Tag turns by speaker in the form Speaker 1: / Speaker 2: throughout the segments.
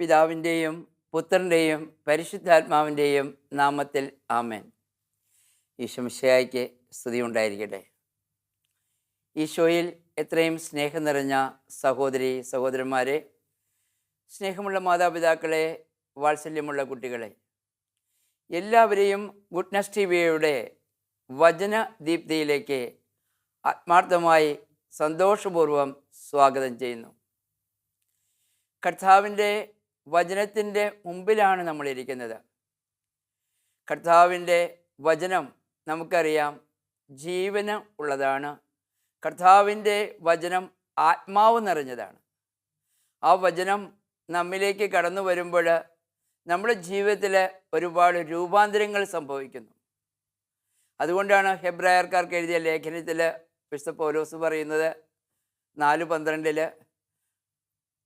Speaker 1: പിതാവിൻ്റെയും പുത്രൻ്റെയും പരിശുദ്ധാത്മാവിൻ്റെയും നാമത്തിൽ ആമേൻ. ഈശോമിശിഹായ്ക്ക് സ്തുതി ഉണ്ടായിരിക്കട്ടെ. ഈശോയിൽ എത്രയും സ്നേഹം നിറഞ്ഞ സഹോദരി സഹോദരന്മാരെ, സ്നേഹമുള്ള മാതാപിതാക്കളെ, വാത്സല്യമുള്ള കുട്ടികളെ, എല്ലാവരെയും ഗുഡ്നസ് ടിവിയുടെ വചന ദീപ്തിയിലേക്ക് ആത്മാർത്ഥമായി സന്തോഷപൂർവ്വം സ്വാഗതം ചെയ്യുന്നു. കർത്താവിൻ്റെ വചനത്തിൻ്റെ മുമ്പിലാണ് നമ്മളിരിക്കുന്നത്. കർത്താവിൻ്റെ വചനം നമുക്കറിയാം ജീവന് ഉള്ളതാണ്. കർത്താവിൻ്റെ വചനം ആത്മാവ് നിറഞ്ഞതാണ്. ആ വചനം നമ്മിലേക്ക് കടന്നു വരുമ്പോൾ നമ്മുടെ ജീവിതത്തിൽ ഒരുപാട് രൂപാന്തരങ്ങൾ സംഭവിക്കുന്നു. അതുകൊണ്ടാണ് ഹെബ്രായർക്കാർക്ക് എഴുതിയ ലേഖനത്തിൽ വിശുദ്ധ പൗലോസ് പറയുന്നത് 4:12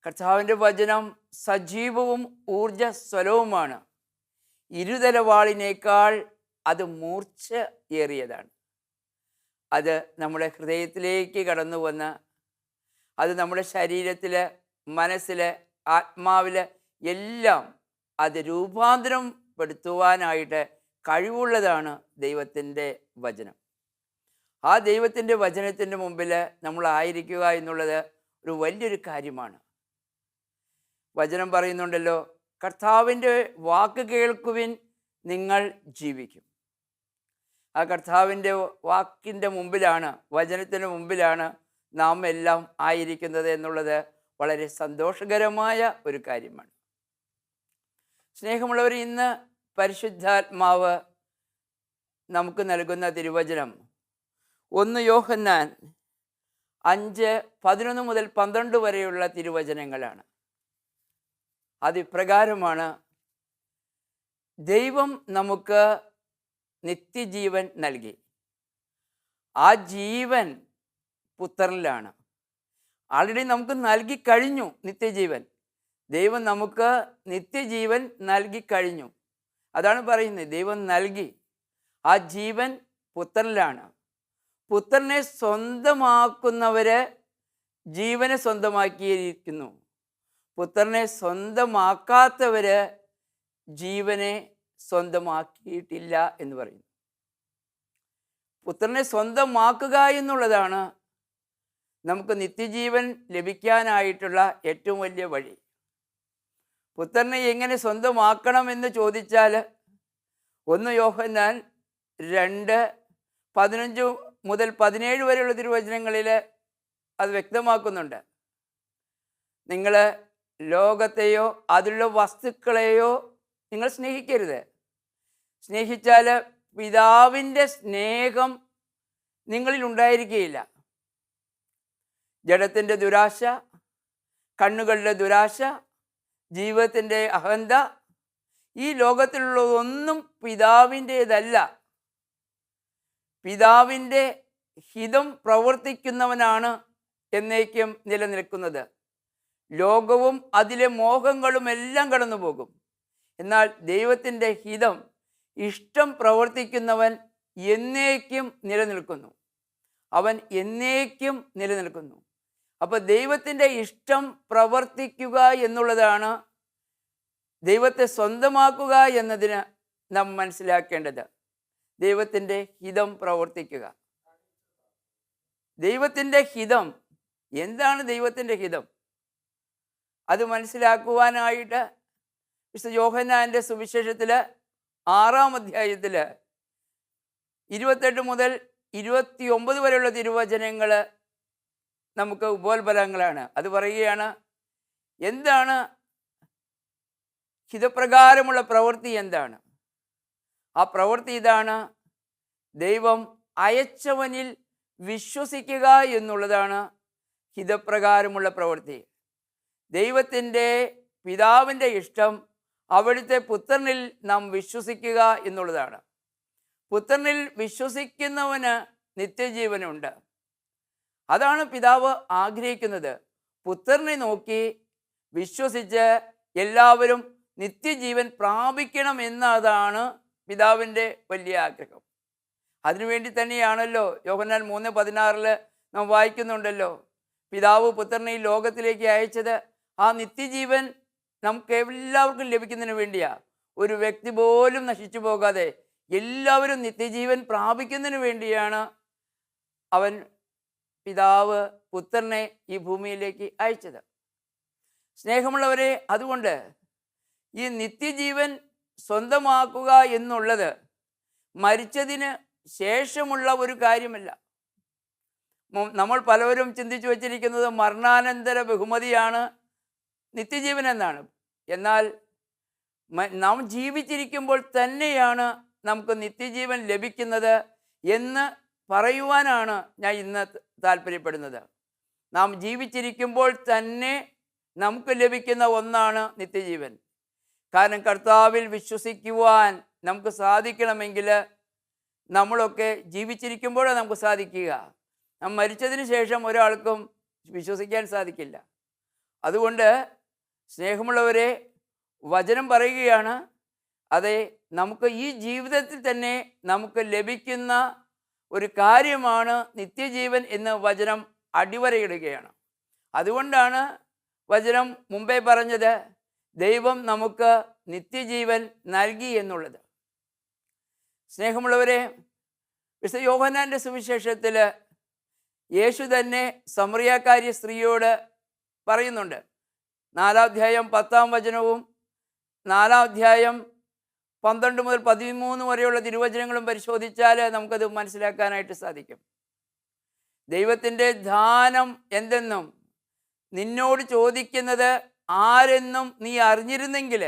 Speaker 1: കർത്താവിൻ്റെ വചനം സജീവവും ഊർജ്ജസ്വലവുമാണ്, ഇരുതലവാളിനേക്കാൾ അത് മൂർച്ച ഏറിയതാണ്. അത് നമ്മുടെ ഹൃദയത്തിലേക്ക് കടന്നു വന്ന് അത് നമ്മുടെ ശരീരത്തിൽ, മനസ്സിൽ, ആത്മാവിൽ എല്ലാം അത് രൂപാന്തരം പെടുത്തുവാനായിട്ട് കഴിവുള്ളതാണ് ദൈവത്തിൻ്റെ വചനം. ആ ദൈവത്തിൻ്റെ വചനത്തിൻ്റെ മുമ്പിൽ നമ്മളായിരിക്കുക എന്നുള്ളത് ഒരു വലിയൊരു കാര്യമാണ്. വചനം പറയുന്നുണ്ടല്ലോ, കർത്താവിൻ്റെ വാക്ക് കേൾക്കുവിൻ, നിങ്ങൾ ജീവിക്കും. ആ കർത്താവിൻ്റെ വാക്കിൻ്റെ മുമ്പിലാണ്, വചനത്തിന് മുമ്പിലാണ് നാം എല്ലാം ആയിരിക്കുന്നത് എന്നുള്ളത് വളരെ സന്തോഷകരമായ ഒരു കാര്യമാണ്. സ്നേഹമുള്ളവർ, ഇന്ന് പരിശുദ്ധാത്മാവ് നമുക്ക് നൽകുന്ന തിരുവചനം 1 യോഹന്നാൻ 5:11 മുതൽ 12 വരെയുള്ള തിരുവചനങ്ങളാണ്. അതിപ്രകാരമാണ്: ദൈവം നമുക്ക് നിത്യജീവൻ നൽകി. ആ ജീവൻ പുത്രനിലാണ്. ആൾറെഡി നമുക്ക് നൽകി കഴിഞ്ഞു നിത്യജീവൻ. ദൈവം നമുക്ക് നിത്യജീവൻ നൽകി കഴിഞ്ഞു. അതാണ് പറയുന്നത്, ദൈവം നൽകി. ആ ജീവൻ പുത്രനിലാണ്. പുത്രനെ സ്വന്തമാക്കുന്നവര് ജീവനെ സ്വന്തമാക്കിയിരിക്കുന്നു. പുത്രനെ സ്വന്തമാക്കാത്തവര് ജീവനെ സ്വന്തമാക്കിയിട്ടില്ല എന്ന് പറയുന്നു. പുത്രനെ സ്വന്തമാക്കുക എന്നുള്ളതാണ് നമുക്ക് നിത്യജീവൻ ലഭിക്കാനായിട്ടുള്ള ഏറ്റവും വലിയ വഴി. പുത്രനെ എങ്ങനെ സ്വന്തമാക്കണമെന്ന് ചോദിച്ചാൽ 1 യോഹന്നാൻ 2:15 മുതൽ 17 വരെയുള്ള തിരുവചനങ്ങളിൽ അത് വ്യക്തമാക്കുന്നുണ്ട്. നിങ്ങൾ ലോകത്തെയോ അതിലുള്ള വസ്തുക്കളെയോ നിങ്ങൾ സ്നേഹിക്കരുത്. സ്നേഹിച്ചാൽ പിതാവിൻ്റെ സ്നേഹം നിങ്ങളിൽ ഉണ്ടായിരിക്കുകയില്ല. ജഡത്തിൻ്റെ ദുരാശ, കണ്ണുകളുടെ ദുരാശ, ജീവിതത്തിൻ്റെ അഹന്ത, ഈ ലോകത്തിലുള്ളതൊന്നും പിതാവിൻ്റേതല്ല. പിതാവിൻ്റെ ഹിതം പ്രവർത്തിക്കുന്നവനാണ് എന്നേക്കും നിലനിൽക്കുന്നത്. ലോകവും അതിലെ മോഹങ്ങളും എല്ലാം കടന്നു പോകും. എന്നാൽ ദൈവത്തിൻ്റെ ഹിതം, ഇഷ്ടം പ്രവർത്തിക്കുന്നവൻ എന്നേക്കും നിലനിൽക്കുന്നു. അവൻ എന്നേക്കും നിലനിൽക്കുന്നു. അപ്പോൾ ദൈവത്തിൻ്റെ ഇഷ്ടം പ്രവർത്തിക്കുക എന്നുള്ളതാണ് ദൈവത്തെ സ്വന്തമാക്കുക എന്നതിന് നാം മനസ്സിലാക്കേണ്ടത്. ദൈവത്തിൻ്റെ ഹിതം പ്രവർത്തിക്കുക. ദൈവത്തിൻ്റെ ഹിതം എന്താണ്? ദൈവത്തിൻ്റെ ഹിതം അത് മനസ്സിലാക്കുവാനായിട്ട് വിശുദ്ധ യോഹന്നാൻ്റെ സുവിശേഷത്തിൽ 6-ാം അധ്യായത്തിൽ 28 മുതൽ 29 വരെയുള്ള തിരുവചനങ്ങൾ നമുക്ക് ഉപോത്ബലങ്ങളാണ്. അത് പറയുകയാണ്, എന്താണ് ഹിതപ്രകാരമുള്ള പ്രവൃത്തി? എന്താണ് ആ പ്രവൃത്തി? ഇതാണ്, ദൈവം അയച്ചവനിൽ വിശ്വസിക്കുക എന്നുള്ളതാണ് ഹിതപ്രകാരമുള്ള പ്രവൃത്തി. ദൈവത്തിൻ്റെ പിതാവിൻ്റെ ഇഷ്ടം അവിടുത്തെ പുത്രനിൽ നാം വിശ്വസിക്കുക എന്നുള്ളതാണ്. പുത്രനിൽ വിശ്വസിക്കുന്നവന് നിത്യജീവനുണ്ട്. അതാണ് പിതാവ് ആഗ്രഹിക്കുന്നത്. പുത്രനെ നോക്കി വിശ്വസിച്ച് എല്ലാവരും നിത്യജീവൻ പ്രാപിക്കണം എന്നതാണ് പിതാവിൻ്റെ വലിയ ആഗ്രഹം. അതിനുവേണ്ടി തന്നെയാണല്ലോ യോഹന്നാൻ 3:16 നാം വായിക്കുന്നുണ്ടല്ലോ, പിതാവ് പുത്രനെ ഈ ലോകത്തിലേക്ക് അയച്ചത് ആ നിത്യജീവൻ നമുക്ക് എല്ലാവർക്കും ലഭിക്കുന്നതിന് വേണ്ടിയാ. ഒരു വ്യക്തി പോലും നശിച്ചു പോകാതെ എല്ലാവരും നിത്യജീവൻ പ്രാപിക്കുന്നതിന് വേണ്ടിയാണ് അവൻ പിതാവ് പുത്രനെ ഈ ഭൂമിയിലേക്ക് അയച്ചത്. സ്നേഹമുള്ളവരെ, അതുകൊണ്ട് ഈ നിത്യജീവൻ സ്വന്തമാക്കുക എന്നുള്ളത് മരിച്ചതിന് ശേഷമുള്ള ഒരു കാര്യമല്ല. നമ്മൾ പലവരും ചിന്തിച്ചു വച്ചിരിക്കുന്നത് മരണാനന്തര ബഹുമതിയാണ് നിത്യജീവൻ എന്നാണ്. എന്നാൽ നാം ജീവിച്ചിരിക്കുമ്പോൾ തന്നെയാണ് നമുക്ക് നിത്യജീവൻ ലഭിക്കുന്നത് എന്ന് പറയുവാനാണ് ഞാൻ ഇന്ന് താല്പര്യപ്പെടുന്നത്. നാം ജീവിച്ചിരിക്കുമ്പോൾ തന്നെ നമുക്ക് ലഭിക്കുന്ന ഒന്നാണ് നിത്യജീവൻ. കാരണം കർത്താവിൽ വിശ്വസിക്കുവാൻ നമുക്ക് സാധിക്കണമെങ്കിൽ നമ്മളൊക്കെ ജീവിച്ചിരിക്കുമ്പോഴേ നമുക്ക് സാധിക്കുക. നാം മരിച്ചതിന് ശേഷം ഒരാൾക്കും വിശ്വസിക്കാൻ സാധിക്കില്ല. അതുകൊണ്ട് സ്നേഹമുള്ളവരെ, വചനം പറയുകയാണ്, അതെ, നമുക്ക് ഈ ജീവിതത്തിൽ തന്നെ നമുക്ക് ലഭിക്കുന്ന ഒരു കാര്യമാണ് നിത്യജീവൻ എന്ന് വചനം അടിവരയിടുകയാണ്. അതുകൊണ്ടാണ് വചനം മുമ്പേ പറഞ്ഞത് ദൈവം നമുക്ക് നിത്യജീവൻ നൽകി എന്നുള്ളത്. സ്നേഹമുള്ളവരെ, വിശുദ്ധ യോഹന്നാൻ്റെ സുവിശേഷത്തിൽ യേശു തന്നെ സമറിയാക്കാരി സ്ത്രീയോട് പറയുന്നുണ്ട്. 4-ാം അധ്യായം 10-ാം വചനവും 4-ാം അധ്യായം 12 മുതൽ 13 വരെയുള്ള തിരുവചനങ്ങളും പരിശോധിച്ചാൽ നമുക്കത് മനസ്സിലാക്കാനായിട്ട് സാധിക്കും. ദൈവത്തിൻ്റെ ദാനം എന്തെന്നും നിന്നോട് ചോദിക്കുന്നത് ആരെന്നും നീ അറിഞ്ഞിരുന്നെങ്കിൽ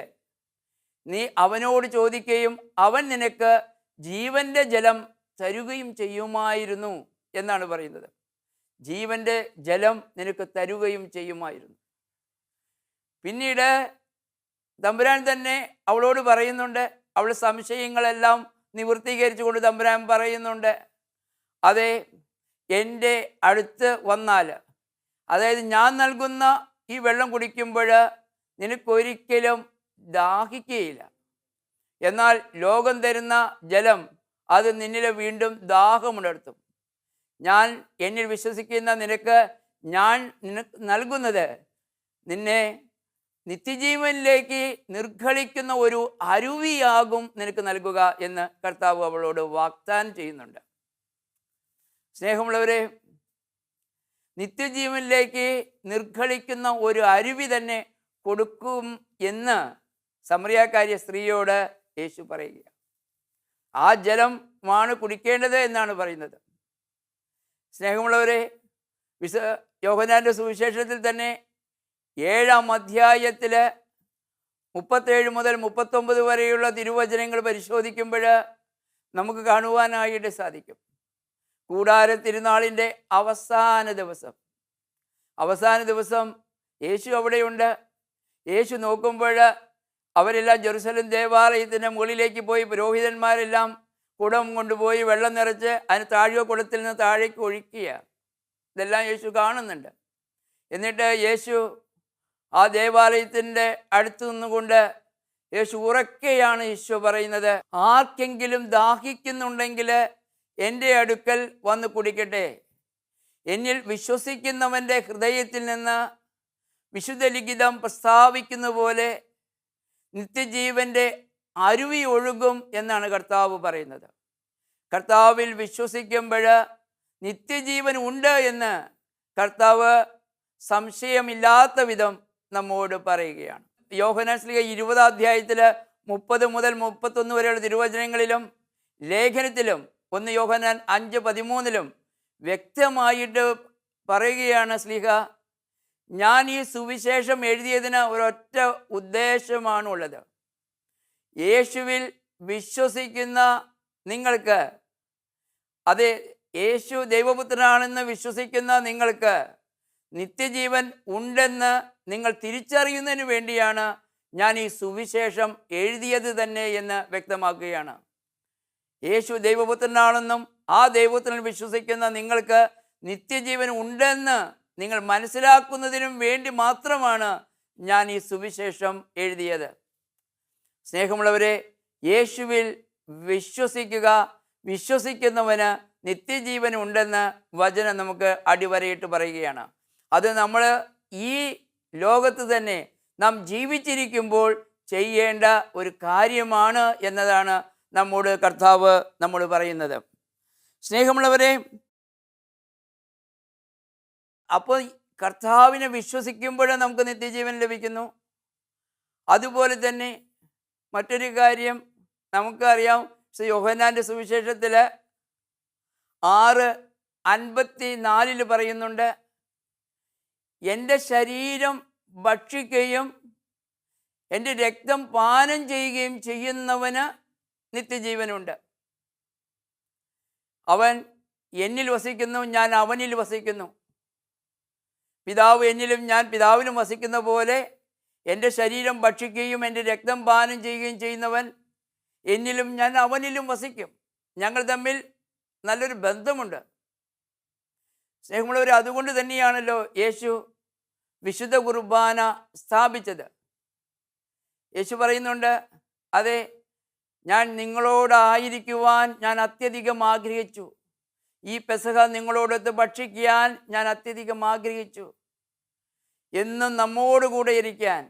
Speaker 1: നീ അവനോട് ചോദിക്കുകയും അവൻ നിനക്ക് ജീവൻ്റെ ജലം തരുകയും ചെയ്യുമായിരുന്നു എന്നാണ് പറയുന്നത്. ജീവൻ്റെ ജലം നിനക്ക് തരുകയും ചെയ്യുമായിരുന്നു. പിന്നീട് തമ്പുരാൻ തന്നെ അവളോട് പറയുന്നുണ്ട്, അവളുടെ സംശയങ്ങളെല്ലാം നിവൃത്തീകരിച്ചുകൊണ്ട് തമ്പുരാൻ പറയുന്നുണ്ട്, അതെ, എൻ്റെ അടുത്ത് വന്നാൽ, അതായത് ഞാൻ നൽകുന്ന ഈ വെള്ളം കുടിക്കുമ്പോൾ നിനക്കൊരിക്കലും ദാഹിക്കുകയില്ല. എന്നാൽ ലോകം തരുന്ന ജലം അത് നിന്നിലെ വീണ്ടും ദാഹമുണർത്തും. ഞാൻ എന്നിൽ വിശ്വസിക്കുന്ന നിനക്ക് ഞാൻ നൽകുന്നത് നിന്നെ നിത്യജീവനിലേക്ക് നിർഗളിക്കുന്ന ഒരു അരുവിയാകും നിനക്ക് നൽകുക എന്ന് കർത്താവ് അവളോട് വാഗ്ദാനം ചെയ്യുന്നുണ്ട്. സ്നേഹമുള്ളവരെ, നിത്യജീവനിലേക്ക് നിർഗളിക്കുന്ന ഒരു അരുവി തന്നെ കൊടുക്കും എന്ന് സമറിയാക്കാരി സ്ത്രീയോട് യേശു പറയുക. ആ ജലമാണ് കുടിക്കേണ്ടത് എന്നാണ് പറയുന്നത്. സ്നേഹമുള്ളവരെ, യോഹന്നാൻ്റെ സുവിശേഷത്തിൽ തന്നെ 7-ാം അധ്യായത്തിൽ 37 മുതൽ 39 വരെയുള്ള തിരുവചനങ്ങൾ പരിശോധിക്കുമ്പോൾ നമുക്ക് കാണുവാനായിട്ട് സാധിക്കും. കൂടാര തിരുനാളിൻ്റെ അവസാന ദിവസം യേശു അവിടെയുണ്ട്. യേശു നോക്കുമ്പോൾ അവരെല്ലാം ജെറുസലേം ദേവാലയത്തിൻ്റെ മുകളിലേക്ക് പോയി പുരോഹിതന്മാരെല്ലാം കുടം കൊണ്ടുപോയി വെള്ളം നിറച്ച് അതിന് താഴെ കുടത്തിൽ നിന്ന് താഴേക്ക് ഒഴിക്കുക. ഇതെല്ലാം യേശു കാണുന്നുണ്ട്. എന്നിട്ട് യേശു ആ ദേവാലയത്തിൻ്റെ അടുത്ത് നിന്നുകൊണ്ട് യേശു ഉറക്കെയാണ് യേശു പറയുന്നത്, ആർക്കെങ്കിലും ദാഹിക്കുന്നുണ്ടെങ്കിൽ എൻ്റെ അടുക്കൽ വന്ന് കുടിക്കട്ടെ. എന്നിൽ വിശ്വസിക്കുന്നവൻ്റെ ഹൃദയത്തിൽ നിന്ന് വിശുദ്ധ ലിഖിതം പ്രസ്താവിക്കുന്ന പോലെ നിത്യജീവൻ്റെ അരുവി ഒഴുകും എന്നാണ് കർത്താവ് പറയുന്നത്. കർത്താവിൽ വിശ്വസിക്കുമ്പോൾ നിത്യജീവൻ ഉണ്ട് എന്ന് കർത്താവ് സംശയമില്ലാത്ത വിധം നമ്മോട് പറയുകയാണ്. യോഹന്നാൻ ശ്ലീഹ 20-ാം അധ്യായത്തിൽ 30 മുതൽ 31 വരെയുള്ള തിരുവചനങ്ങളിലും ലേഖനത്തിലും 1 യോഹന്നാൻ 5:13 വ്യക്തമായിട്ട് പറയുകയാണ് ശ്ലീഹ, ഞാൻ ഈ സുവിശേഷം എഴുതിയതിന് ഒരൊറ്റ ഉദ്ദേശമാണുള്ളത്. യേശുവിൽ വിശ്വസിക്കുന്ന നിങ്ങൾക്ക്, അത് യേശു ദൈവപുത്രനാണെന്ന് വിശ്വസിക്കുന്ന നിങ്ങൾക്ക് നിത്യജീവൻ ഉണ്ടെന്ന് നിങ്ങൾ തിരിച്ചറിയുന്നതിന് വേണ്ടിയാണ് ഞാൻ ഈ സുവിശേഷം എഴുതിയത് തന്നെ എന്ന് വ്യക്തമാക്കുകയാണ്. യേശു ദൈവപുത്രനാണെന്നും ആ ദൈവപുത്രനിൽ വിശ്വസിക്കുന്ന നിങ്ങൾക്ക് നിത്യജീവൻ ഉണ്ടെന്ന് നിങ്ങൾ മനസ്സിലാക്കുന്നതിനും വേണ്ടി മാത്രമാണ് ഞാൻ ഈ സുവിശേഷം എഴുതിയത്. സ്നേഹമുള്ളവരെ, യേശുവിൽ വിശ്വസിക്കുന്നവന് നിത്യജീവൻ ഉണ്ടെന്ന് വചനം നമുക്ക് അടിവരയിട്ട് പറയുകയാണ്. അത് നമ്മൾ ഈ ലോകത്ത് തന്നെ നാം ജീവിച്ചിരിക്കുമ്പോൾ ചെയ്യേണ്ട ഒരു കാര്യമാണ് എന്നതാണ് നമ്മോട് കർത്താവ് നമ്മോട് പറയുന്നത്. സ്നേഹമുള്ളവരെ, അപ്പോൾ കർത്താവിനെ വിശ്വസിക്കുമ്പോൾ നമുക്ക് നിത്യജീവൻ ലഭിക്കുന്നു. അതുപോലെ തന്നെ മറ്റൊരു കാര്യം നമുക്കറിയാം, യോഹന്നാൻ്റെ സുവിശേഷത്തിൽ 6:54 പറയുന്നുണ്ട്, എൻ്റെ ശരീരം ഭക്ഷിക്കുകയും എൻ്റെ രക്തം പാനം ചെയ്യുകയും ചെയ്യുന്നവന് നിത്യജീവനുണ്ട്. അവൻ എന്നിൽ വസിക്കുന്നു, ഞാൻ അവനിൽ വസിക്കുന്നു. പിതാവ് എന്നിലും ഞാൻ പിതാവിലും വസിക്കുന്ന പോലെ എൻ്റെ ശരീരം ഭക്ഷിക്കുകയും എൻ്റെ രക്തം പാനം ചെയ്യുകയും ചെയ്യുന്നവൻ എന്നിലും ഞാൻ അവനിലും വസിക്കും. ഞങ്ങൾ തമ്മിൽ നല്ലൊരു ബന്ധമുണ്ട്. സ്നേഹമുള്ളവർ, അതുകൊണ്ട് തന്നെയാണല്ലോ യേശു വിശുദ്ധ കുർബാന സ്ഥാപിച്ചത്. യേശു പറയുന്നുണ്ട്, അതെ, ഞാൻ നിങ്ങളോടായിരിക്കുവാൻ ഞാൻ അത്യധികം ആഗ്രഹിച്ചു. ഈ പെസഹ നിങ്ങളോടൊത്ത് ഭക്ഷിക്കാൻ ഞാൻ അത്യധികം ആഗ്രഹിച്ചു. എന്നും നമ്മോടുകൂടെ ഇരിക്കാൻ,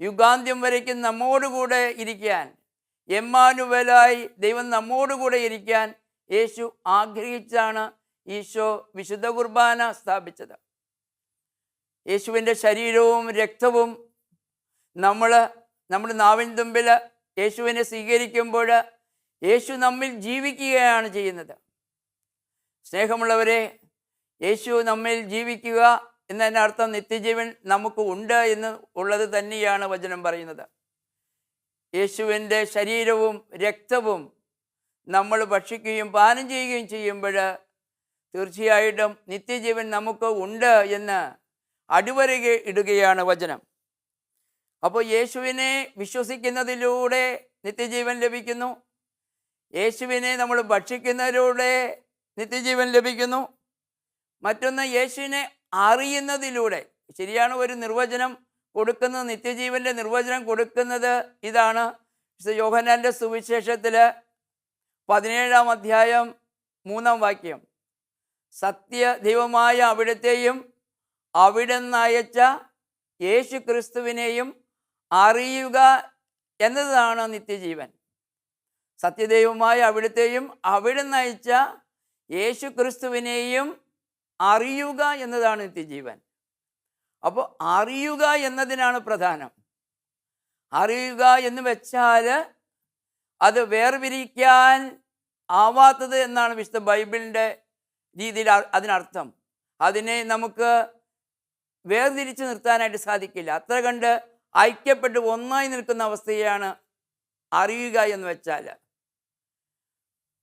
Speaker 1: യുഗാന്ത്യം വരയ്ക്കും നമ്മോടുകൂടെ ഇരിക്കാൻ, എമ്മാനുവേലായി ദൈവം നമ്മോടുകൂടെ ഇരിക്കാൻ യേശു ആഗ്രഹിച്ചാണ് ഈശോ വിശുദ്ധ കുർബാന സ്ഥാപിച്ചത്. യേശുവിൻ്റെ ശരീരവും രക്തവും നമ്മുടെ നാവിൻ തുമ്പിൽ യേശുവിനെ സ്വീകരിക്കുമ്പോൾ യേശു നമ്മിൽ ജീവിക്കുകയാണ് ചെയ്യുന്നത്. സ്നേഹമുള്ളവരെ, യേശു നമ്മിൽ ജീവിക്കുക എന്നതിൻ്റെ അർത്ഥം നിത്യജീവൻ നമുക്ക് ഉണ്ട് എന്ന് ഉള്ളത് തന്നെയാണ് വചനം പറയുന്നത്. യേശുവിൻ്റെ ശരീരവും രക്തവും നമ്മൾ ഭക്ഷിക്കുകയും പാനം ചെയ്യുകയും ചെയ്യുമ്പോൾ തീർച്ചയായിട്ടും നിത്യജീവൻ നമുക്ക് ഉണ്ട് എന്ന് അടിവരക ഇടുകയാണ് വചനം. അപ്പോൾ യേശുവിനെ വിശ്വസിക്കുന്നതിലൂടെ നിത്യജീവൻ ലഭിക്കുന്നു. യേശുവിനെ നമ്മൾ ഭക്ഷിക്കുന്നതിലൂടെ നിത്യജീവൻ ലഭിക്കുന്നു. മറ്റൊന്ന്, യേശുവിനെ അറിയുന്നതിലൂടെ. ശരിയാണ്, ഒരു നിർവചനം കൊടുക്കുന്നത്, നിത്യജീവൻ്റെ നിർവചനം കൊടുക്കുന്നത് ഇതാണ്. യോഹന്നാൻ്റെ സുവിശേഷത്തിൽ 17-ാം അധ്യായം 3-ാം വാക്യം, സത്യ ദൈവമായ അവിടുത്തെയും അവിടുന്ന് അയച്ച യേശു ക്രിസ്തുവിനെയും അറിയുക എന്നതാണ് നിത്യജീവൻ. സത്യദൈവമായ അവിടുത്തെയും അവിടുന്ന് അയച്ച യേശു ക്രിസ്തുവിനെയും അറിയുക എന്നതാണ് നിത്യജീവൻ. അപ്പോൾ അറിയുക എന്നതിനാണ് പ്രധാനം. അറിയുക എന്ന് വെച്ചാൽ അത് വേർപിരിക്കാൻ ആവാത്തത് എന്നാണ് വിശുദ്ധ ബൈബിളിൻ്റെ രീതിയിൽ അതിനർത്ഥം. അതിനെ നമുക്ക് വേർതിരിച്ച് നിർത്താനായിട്ട് സാധിക്കില്ല. അത്ര കണ്ട് ഐക്യപ്പെട്ട് ഒന്നായി നിൽക്കുന്ന അവസ്ഥയാണ് അറിയുക എന്ന് വെച്ചാൽ.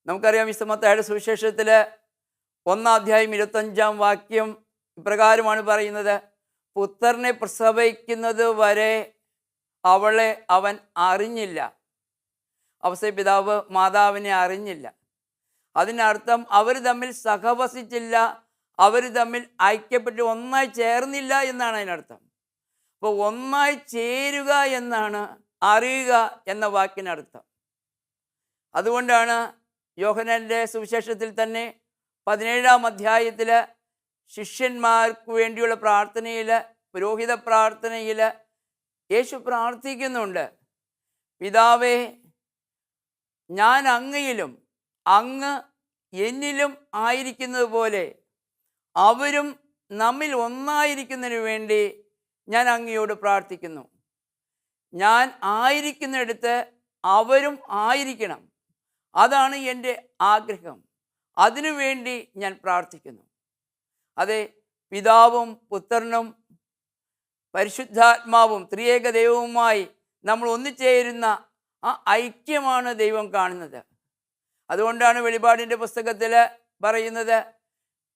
Speaker 1: നമുക്കറിയാം, വിശുദ്ധ മത്തായിയുടെ സുവിശേഷത്തിൽ 1-ാം അധ്യായം 25-ാം വാക്യം ഇപ്രകാരമാണ് പറയുന്നത്, പുത്രനെ പ്രസവിക്കുന്നത് വരെ അവളെ അവൻ അറിഞ്ഞില്ല. അവസ്ഥ പിതാവ് മാതാവിനെ അറിഞ്ഞില്ല. അതിനർത്ഥം അവർ തമ്മിൽ സഹവസിച്ചില്ല, അവർ തമ്മിൽ ഐക്യപ്പെട്ട് ഒന്നായി ചേർന്നില്ല എന്നാണ് അതിനർത്ഥം. അപ്പോൾ ഒന്നായി ചേരുക എന്നാണ് അറിയുക എന്ന വാക്കിനർത്ഥം. അതുകൊണ്ടാണ് യോഹന്നാൻ്റെ സുവിശേഷത്തിൽ തന്നെ 17-ാം അധ്യായത്തിൽ ശിഷ്യന്മാർക്ക് വേണ്ടിയുള്ള പ്രാർത്ഥനയിൽ, പുരോഹിത പ്രാർത്ഥനയിൽ യേശു പ്രാർത്ഥിക്കുന്നുണ്ട്, പിതാവേ, ഞാൻ അങ്ങയിലും അങ്ങ് എന്നിലും ആയിരിക്കുന്നത് പോലെ അവരും നമ്മിൽ ഒന്നായിരിക്കുന്നതിന് വേണ്ടി ഞാൻ അങ്ങയോട് പ്രാർത്ഥിക്കുന്നു. ഞാൻ ആയിരിക്കുന്നിടത്ത് അവരും ആയിരിക്കണം. അതാണ് എൻ്റെ ആഗ്രഹം. അതിനുവേണ്ടി ഞാൻ പ്രാർത്ഥിക്കുന്നു. അതെ, പിതാവും പുത്രനും പരിശുദ്ധാത്മാവും ത്രിയേക ദൈവവുമായി നമ്മൾ ഒന്നിച്ചേരുന്ന ആ ഐക്യമാണ് ദൈവം കാണുന്നത്. അതുകൊണ്ടാണ് വെളിപാടിൻ്റെ പുസ്തകത്തിൽ പറയുന്നത്,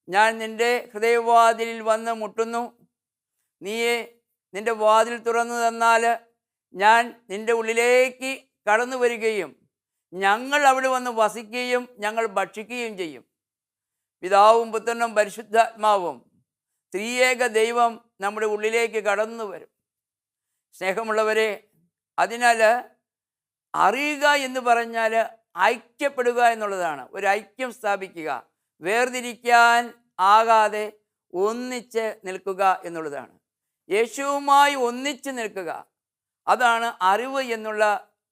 Speaker 1: ഞാൻ നിൻ്റെ ഹൃദയവാതിലിൽ വന്ന് മുട്ടുന്നു, നീയെ നിൻ്റെ വാതിൽ തുറന്നു തന്നാൽ ഞാൻ നിൻ്റെ ഉള്ളിലേക്ക് കടന്നു വരികയും ഞങ്ങൾ അവിടെ വന്ന് വസിക്കുകയും ഞങ്ങൾ ഭക്ഷിക്കുകയും ചെയ്യും. പിതാവും പുത്രനും പരിശുദ്ധാത്മാവും ത്രിയേക ദൈവം നമ്മുടെ ഉള്ളിലേക്ക് കടന്നു വരും. സ്നേഹമുള്ളവരെ, അതിനാൽ അറിയുക എന്ന് പറഞ്ഞാൽ ഐക്യപ്പെടുക എന്നുള്ളതാണ്. ഒരു ഐക്യം സ്ഥാപിക്കുക, വേർതിരിക്കാൻ ആകാതെ ഒന്നിച്ച് നിൽക്കുക എന്നുള്ളതാണ്. യേശുവുമായി ഒന്നിച്ചു നിൽക്കുക. അതാണ് അറിവ് എന്നുള്ള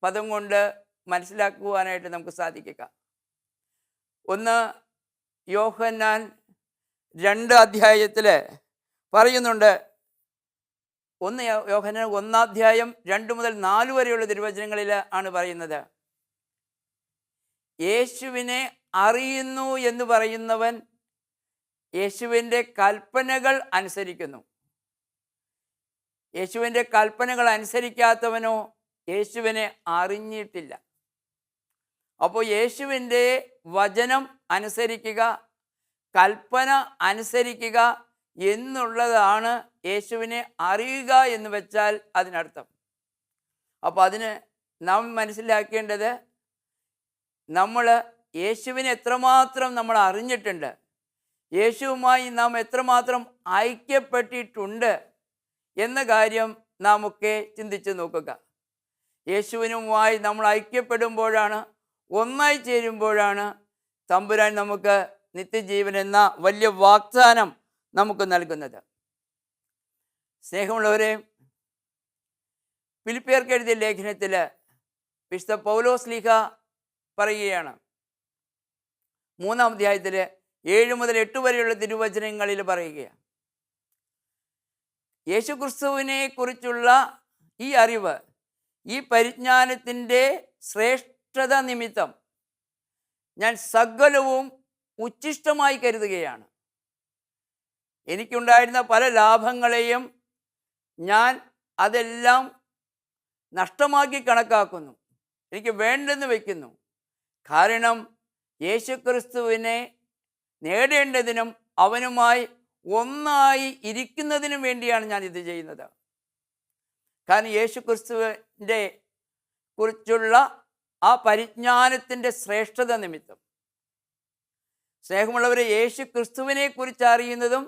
Speaker 1: പദം കൊണ്ട് മനസ്സിലാക്കുവാനായിട്ട് നമുക്ക് സാധിക്കുക. ഒന്ന് യോഹന്നാൻ 2 അധ്യായത്തിൽ പറയുന്നുണ്ട്. യോഹന്നാൻ 1 അധ്യായം 2 മുതൽ 4 വരെയുള്ള തിരുവചനങ്ങളിൽ ആണ് പറയുന്നത്, യേശുവിനെ അറിയുന്നു എന്ന് പറയുന്നവൻ യേശുവിൻ്റെ കൽപ്പനകൾ അനുസരിക്കുന്നു. യേശുവിൻ്റെ കൽപ്പനകൾ അനുസരിക്കാത്തവനോ യേശുവിനെ അറിഞ്ഞിട്ടില്ല. അപ്പോൾ യേശുവിൻ്റെ വചനം അനുസരിക്കുക, കൽപ്പന അനുസരിക്കുക എന്നുള്ളതാണ് യേശുവിനെ അറിയുക എന്ന് വെച്ചാൽ അതിനർത്ഥം. അപ്പോൾ അതിന് നാം മനസ്സിലാക്കേണ്ടത്, നമ്മൾ യേശുവിനെ എത്രമാത്രം നമ്മൾ അറിഞ്ഞിട്ടുണ്ട്, യേശുവുമായി നാം എത്രമാത്രം ഐക്യപ്പെട്ടിട്ടുണ്ട് എന്ന കാര്യം നാം ഒക്കെ ചിന്തിച്ച് നോക്കുക. യേശുവിനുമായി നമ്മൾ ഐക്യപ്പെടുമ്പോഴാണ്, ഒന്നായി ചേരുമ്പോഴാണ് തമ്പുരാൻ നമുക്ക് നിത്യജീവൻ എന്ന വലിയ വാഗ്ദാനം നമുക്ക് നൽകുന്നത്. സ്നേഹമുള്ളവരെ, ഫിലിപ്പിയർക്ക് എഴുതിയ ലേഖനത്തിൽ വിശുദ്ധ പൗലോസ് ശ്ലീഹ പറയുകയാണ്, 3-ാം അധ്യായത്തിൽ 7 മുതൽ 8 വരെയുള്ള തിരുവചനങ്ങളിൽ പറയുകയാണ്, യേശുക്രിസ്തുവിനെ കുറിച്ചുള്ള ഈ അറിവ്, ഈ പരിജ്ഞാനത്തിൻ്റെ ശ്രേഷ്ഠത നിമിത്തം ഞാൻ സകലവും ഉച്ഛിഷ്ടമായി കരുതുകയാണ്. എനിക്കുണ്ടായിരുന്ന പല ലാഭങ്ങളെയും ഞാൻ അതെല്ലാം നഷ്ടമാക്കി കണക്കാക്കുന്നു, എനിക്ക് വേണ്ടെന്ന് വയ്ക്കുന്നു. കാരണം യേശുക്രിസ്തുവിനെ നേടേണ്ടതിനും അവനുമായി ഒന്നായി ഇരിക്കുന്നതിനും വേണ്ടിയാണ് ഞാൻ ഇത് ചെയ്യുന്നത്. കാരണം യേശുക്രിസ്തുവിൻ്റെ കുറിച്ചുള്ള ആ പരിജ്ഞാനത്തിൻ്റെ ശ്രേഷ്ഠത നിമിത്തം. സ്നേഹമുള്ളവരെ, യേശുക്രിസ്തുവിനെ കുറിച്ച് അറിയുന്നതും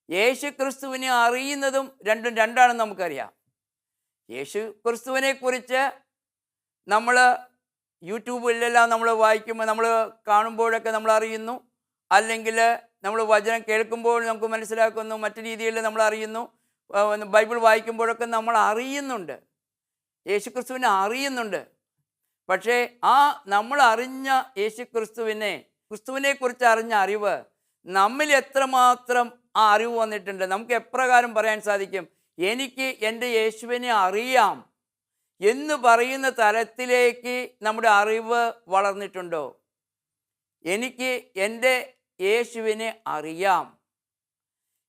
Speaker 1: യേശുക്രിസ്തുവിനെ അറിയുന്നതും രണ്ടും രണ്ടാണെന്ന് നമുക്കറിയാം. യേശുക്രിസ്തുവിനെ കുറിച്ച് നമ്മൾ യൂട്യൂബിലെല്ലാം നമ്മൾ വായിക്കുമ്പോൾ, നമ്മൾ കാണുമ്പോഴൊക്കെ നമ്മൾ അറിയുന്നു, അല്ലെങ്കിൽ നമ്മൾ വചനം കേൾക്കുമ്പോൾ നമുക്ക് മനസ്സിലാക്കുന്നു, മറ്റു രീതിയിൽ നമ്മൾ അറിയുന്നു, ബൈബിൾ വായിക്കുമ്പോഴൊക്കെ നമ്മൾ അറിയുന്നുണ്ട്, യേശുക്രിസ്തുവിനെ അറിയുന്നുണ്ട്. പക്ഷേ ആ നമ്മൾ അറിഞ്ഞ ക്രിസ്തുവിനെ കുറിച്ച് അറിഞ്ഞ അറിവ് നമ്മിൽ എത്രമാത്രം ആ അറിവ് വന്നിട്ടുണ്ട്? നമുക്ക് എപ്രകാരം പറയാൻ സാധിക്കും, എനിക്ക് എൻ്റെ യേശുവിനെ അറിയാം എന്ന് പറയുന്ന തലത്തിലേക്ക് നമ്മുടെ അറിവ് വളർന്നിട്ടുണ്ടോ? എനിക്ക് എൻ്റെ യേശുവിനെ അറിയാം,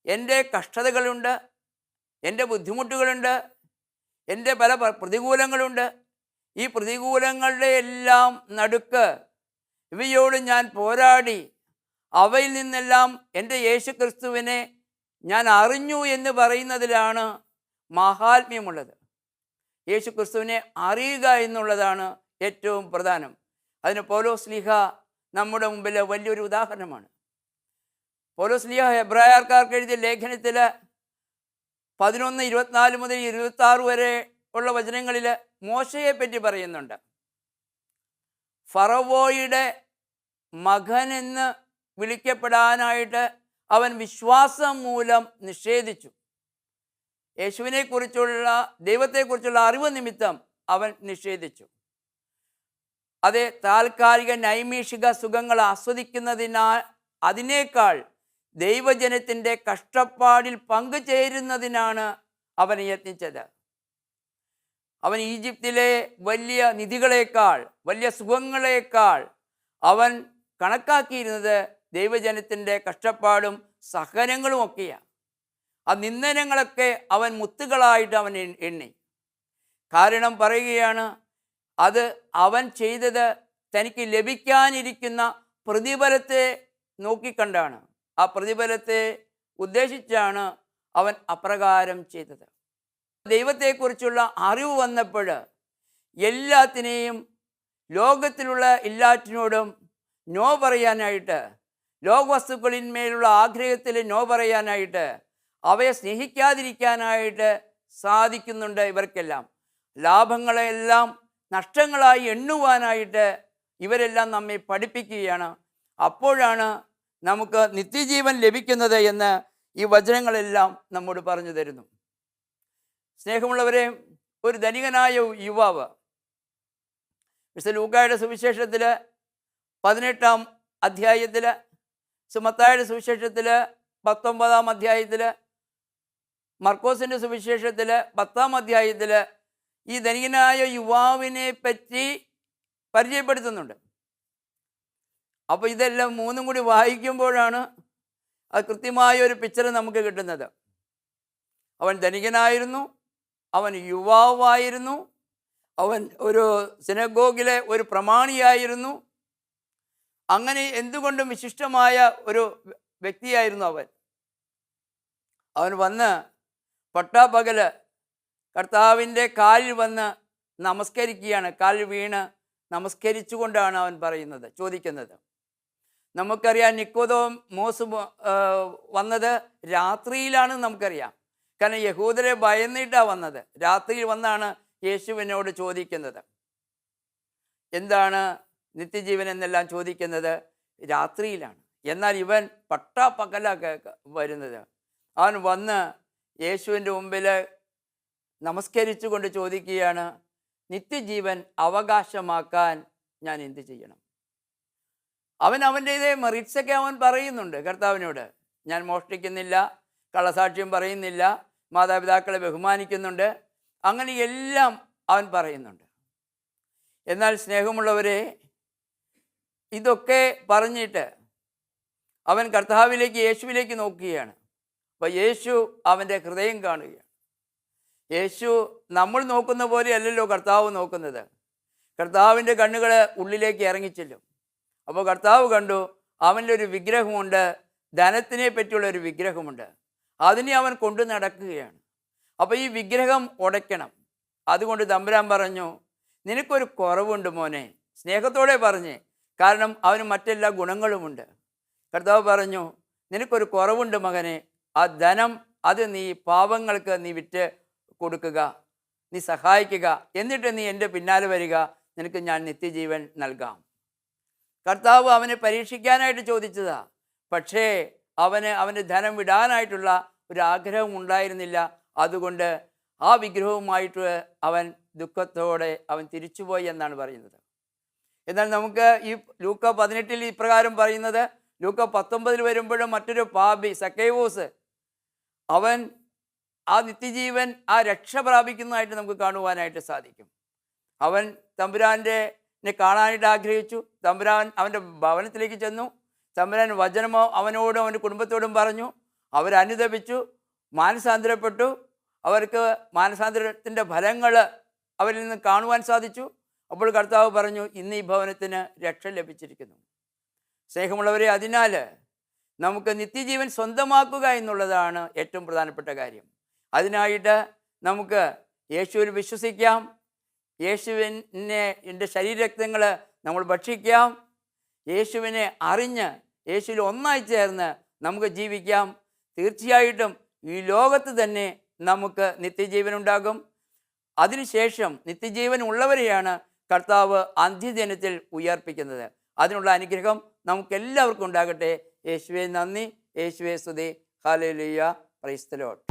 Speaker 1: എൻ്റെ കഷ്ടതകളുണ്ട്, എൻ്റെ ബുദ്ധിമുട്ടുകളുണ്ട്, എൻ്റെ പല പ്രതികൂലങ്ങളുണ്ട്. ഈ പ്രതികൂലങ്ങളുടെ എല്ലാം നടുക്ക് ഇവയോട് ഞാൻ പോരാടി അവയിൽ നിന്നെല്ലാം എൻ്റെ യേശുക്രിസ്തുവിനെ ഞാൻ അറിഞ്ഞു എന്ന് പറയുന്നതിലാണ് മഹാത്മ്യമുള്ളത്. യേശുക്രിസ്തുവിനെ അറിയുക എന്നുള്ളതാണ് ഏറ്റവും പ്രധാനം. അതിന് പൗലോസ് ശ്ലീഹ നമ്മുടെ മുമ്പിൽ വലിയൊരു ഉദാഹരണമാണ്. പൗലോസ് ശ്ലീഹ ഹെബ്രായർക്കാർക്ക് എഴുതിയ ലേഖനത്തിൽ 11:24 മുതൽ 26 വരെ ഉള്ള വചനങ്ങളിൽ മോശയെ പറ്റി പറയുന്നുണ്ട്. ഫറവോയുടെ മകനെന്ന് വിളിക്കപ്പെടാനായിട്ട് അവൻ വിശ്വാസം മൂലം നിഷേധിച്ചു. യേശുവിനെക്കുറിച്ചുള്ള, ദൈവത്തെക്കുറിച്ചുള്ള അറിവ് നിമിത്തം അവൻ നിഷേധിച്ചു. അതേ താൽക്കാലിക നൈമിഷിക സുഖങ്ങൾ ആസ്വദിക്കുന്നതിനാൽ അതിനേക്കാൾ ദൈവജനത്തിൻ്റെ കഷ്ടപ്പാടിൽ പങ്കുചേരുന്നതിനാണ് അവൻ യത്നിച്ചത്. അവൻ ഈജിപ്തിലെ വലിയ നിധികളേക്കാൾ, വലിയ സുഖങ്ങളേക്കാൾ അവൻ കണക്കാക്കിയിരുന്നത് ദൈവജനത്തിൻ്റെ കഷ്ടപ്പാടും സഹനങ്ങളും ഒക്കെയാണ്. ആ നിന്ദനങ്ങളൊക്കെ അവൻ മുത്തുകളായിട്ട് അവൻ എണ്ണി. കാരണം പറയുകയാണ്, അത് അവൻ ചെയ്തത് തനിക്ക് ലഭിക്കാനിരിക്കുന്ന പ്രതിഫലത്തെ നോക്കിക്കണ്ടാണ്, ആ പ്രതിഫലത്തെ ഉദ്ദേശിച്ചാണ് അവൻ അപ്രകാരം ചെയ്തത്. ദൈവത്തെക്കുറിച്ചുള്ള അറിവ് വന്നപ്പോൾ എല്ലാത്തിനെയും, ലോകത്തിലുള്ള എല്ലാറ്റിനോടും നോ പറയാനായിട്ട്, ലോകവസ്തുക്കളിന്മേലുള്ള ആഗ്രഹത്തിൽ നോ പറയാനായിട്ട്, അവയെ സ്നേഹിക്കാതിരിക്കാനായിട്ട് സാധിക്കുന്നുണ്ട് ഇവർക്കെല്ലാം. ലാഭങ്ങളെല്ലാം നഷ്ടങ്ങളായി എണ്ണുവാനായിട്ട് ഇവരെല്ലാം നമ്മെ പഠിപ്പിക്കുകയാണ്. അപ്പോഴാണ് നമുക്ക് നിത്യജീവൻ ലഭിക്കുന്നത് എന്ന് ഈ വചനങ്ങളെല്ലാം നമ്മോട് പറഞ്ഞു തരുന്നു. സ്നേഹമുള്ളവരെ, ഒരു ധനികനായ യുവാവ് വിശുദ്ധ ലൂക്കായുടെ സുവിശേഷത്തിൽ 18-ാം അധ്യായത്തിൽ, മത്തായിയുടെ സുവിശേഷത്തിൽ 19-ാം അധ്യായത്തിൽ, മർക്കോസിൻ്റെ സുവിശേഷത്തിൽ 10-ാം അധ്യായത്തിൽ ഈ ധനികനായ യുവാവിനെ പറ്റി പരിചയപ്പെടുത്തുന്നുണ്ട്. അപ്പോൾ ഇതെല്ലാം മൂന്നും കൂടി വായിക്കുമ്പോഴാണ് അത് കൃത്യമായ ഒരു പിക്ചർ നമുക്ക് കിട്ടുന്നത്. അവൻ ധനികനായിരുന്നു, അവൻ യുവാവായിരുന്നു, അവൻ ഒരു സിനഗോഗിലെ ഒരു പ്രമാണിയായിരുന്നു. അങ്ങനെ എന്തുകൊണ്ടും വിശിഷ്ടമായ ഒരു വ്യക്തിയായിരുന്നു അവൻ. അവൻ വന്ന് പട്ടാപ്പകല് കർത്താവിൻ്റെ കാലിൽ വന്ന് നമസ്കരിക്കുകയാണ്. കാലിൽ വീണ് നമസ്കരിച്ചുകൊണ്ടാണ് അവൻ ചോദിക്കുന്നത്. നമുക്കറിയാം, നിക്കോദോമോസ് വന്നത് രാത്രിയിലാണ് നമുക്കറിയാം. കാരണം യഹൂദരെ ഭയന്നിട്ടാണ് വന്നത്. രാത്രിയിൽ വന്നാണ് യേശുവിനോട് ചോദിക്കുന്നത്. എന്താണ് നിത്യജീവൻ എന്നെല്ലാം ചോദിക്കുന്നത് രാത്രിയിലാണ്. എന്നാൽ ഇവൻ പട്ടാപ്പകലാണ് വരുന്നത്. അവൻ വന്ന് യേശുവിൻ്റെ മുമ്പിൽ നമസ്കരിച്ചുകൊണ്ട് ചോദിക്കുകയാണ്, നിത്യജീവൻ അവകാശമാക്കാൻ ഞാൻ എന്ത് ചെയ്യണം? അവൻ്റെ ഇതേ മെറിറ്റ്സൊക്കെ അവൻ പറയുന്നുണ്ട് കർത്താവിനോട്. ഞാൻ മോഷ്ടിക്കുന്നില്ല, കള്ളസാക്ഷ്യം പറയുന്നില്ല, മാതാപിതാക്കളെ ബഹുമാനിക്കുന്നുണ്ട്, അങ്ങനെ എല്ലാം അവൻ പറയുന്നുണ്ട്. എന്നാൽ സ്നേഹമുള്ളവരെ, ഇതൊക്കെ പറഞ്ഞിട്ട് അവൻ കർത്താവിലേക്ക്, യേശുവിലേക്ക് നോക്കുകയാണ്. അപ്പോൾ യേശു അവൻ്റെ ഹൃദയം കാണുകയാണ്. യേശു നമ്മൾ നോക്കുന്ന പോലെ അല്ലല്ലോ കർത്താവ് നോക്കുന്നത്. കർത്താവിൻ്റെ കണ്ണുകൾ ഉള്ളിലേക്ക് ഇറങ്ങിച്ചെല്ലും. അപ്പോൾ കർത്താവ് കണ്ടു, അവൻ്റെ ഒരു വിഗ്രഹമുണ്ട്, ധനത്തിനെ പറ്റിയുള്ള ഒരു വിഗ്രഹമുണ്ട്. അതിനെ അവൻ കൊണ്ടു നടക്കുകയാണ്. അപ്പോൾ ഈ വിഗ്രഹം ഉടയ്ക്കണം. അതുകൊണ്ട് തമ്പുരാൻ പറഞ്ഞു, നിനക്കൊരു കുറവുണ്ട് മോനെ. സ്നേഹത്തോടെ പറഞ്ഞ്, കാരണം അവന് മറ്റെല്ലാ ഗുണങ്ങളുമുണ്ട്. കർത്താവ് പറഞ്ഞു, നിനക്കൊരു കുറവുണ്ട് മകനെ. ആ ധനം അത് നീ പാവങ്ങൾക്ക് നീ വിറ്റ് കൊടുക്കുക, നീ സഹായിക്കുക, എന്നിട്ട് നീ എൻ്റെ പിന്നാലെ വരിക, നിനക്ക് ഞാൻ നിത്യജീവൻ നൽകാം. കർത്താവ് അവനെ പരീക്ഷിക്കാനായിട്ട് ചോദിച്ചതാ. പക്ഷേ അവന് ധനം വിടാനായിട്ടുള്ള ഒരു ആഗ്രഹം ഉണ്ടായിരുന്നില്ല. അതുകൊണ്ട് ആ വിഗ്രഹവുമായിട്ട് അവൻ ദുഃഖത്തോടെ അവൻ തിരിച്ചുപോയി എന്നാണ് പറയുന്നത്. എന്നാൽ നമുക്ക് ഈ ലൂക്ക 18 ഇപ്രകാരം പറയുന്നത്, ലൂക്ക 19 വരുമ്പോഴും മറ്റൊരു പാപി സക്കേവോസ്, അവൻ ആ നിത്യജീവൻ, ആ രക്ഷ പ്രാപിക്കുന്നതായിട്ട് നമുക്ക് കാണുവാനായിട്ട് സാധിക്കും. അവൻ തമ്പുരാനെ കാണാനായിട്ട് ആഗ്രഹിച്ചു. തമ്പുരാൻ അവൻ്റെ ഭവനത്തിലേക്ക് ചെന്നു. തമ്പുരാൻ വചനമോ അവനോടും അവൻ്റെ കുടുംബത്തോടും പറഞ്ഞു. അവരനുതപിച്ചു, മാനസാന്തരപ്പെട്ടു. അവർക്ക് മാനസാന്തരത്തിൻ്റെ ഫലങ്ങൾ അവരിൽ നിന്ന് കാണുവാൻ സാധിച്ചു. അപ്പോൾ കർത്താവ് പറഞ്ഞു, ഇന്ന് ഈ ഭവനത്തിന് രക്ഷ ലഭിച്ചിരിക്കുന്നു. സ്നേഹമുള്ളവരെ, അതിനാൽ നമുക്ക് നിത്യജീവൻ സ്വന്തമാക്കുക എന്നുള്ളതാണ് ഏറ്റവും പ്രധാനപ്പെട്ട കാര്യം. അതിനായിട്ട് നമുക്ക് യേശുവിൽ വിശ്വസിക്കാം. യേശുവിനെ എൻ്റെ ശരീരരക്തങ്ങൾ നമ്മൾ ഭക്ഷിക്കാം. യേശുവിനെ അറിഞ്ഞ് യേശുവിൽ ഒന്നായി ചേർന്ന് നമുക്ക് ജീവിക്കാം. തീർച്ചയായിട്ടും ഈ ലോകത്ത് തന്നെ നമുക്ക് നിത്യജീവൻ ഉണ്ടാകും. അതിനുശേഷം നിത്യജീവൻ ഉള്ളവരെയാണ് കർത്താവ് അന്ത്യദിനത്തിൽ ഉയർപ്പിക്കുന്നത്. അതിനുള്ള അനുഗ്രഹം നമുക്കെല്ലാവർക്കും ഉണ്ടാകട്ടെ. യേശുവേ നന്ദി, യേശുവേ സ്തുതി. Hallelujah, praise the Lord.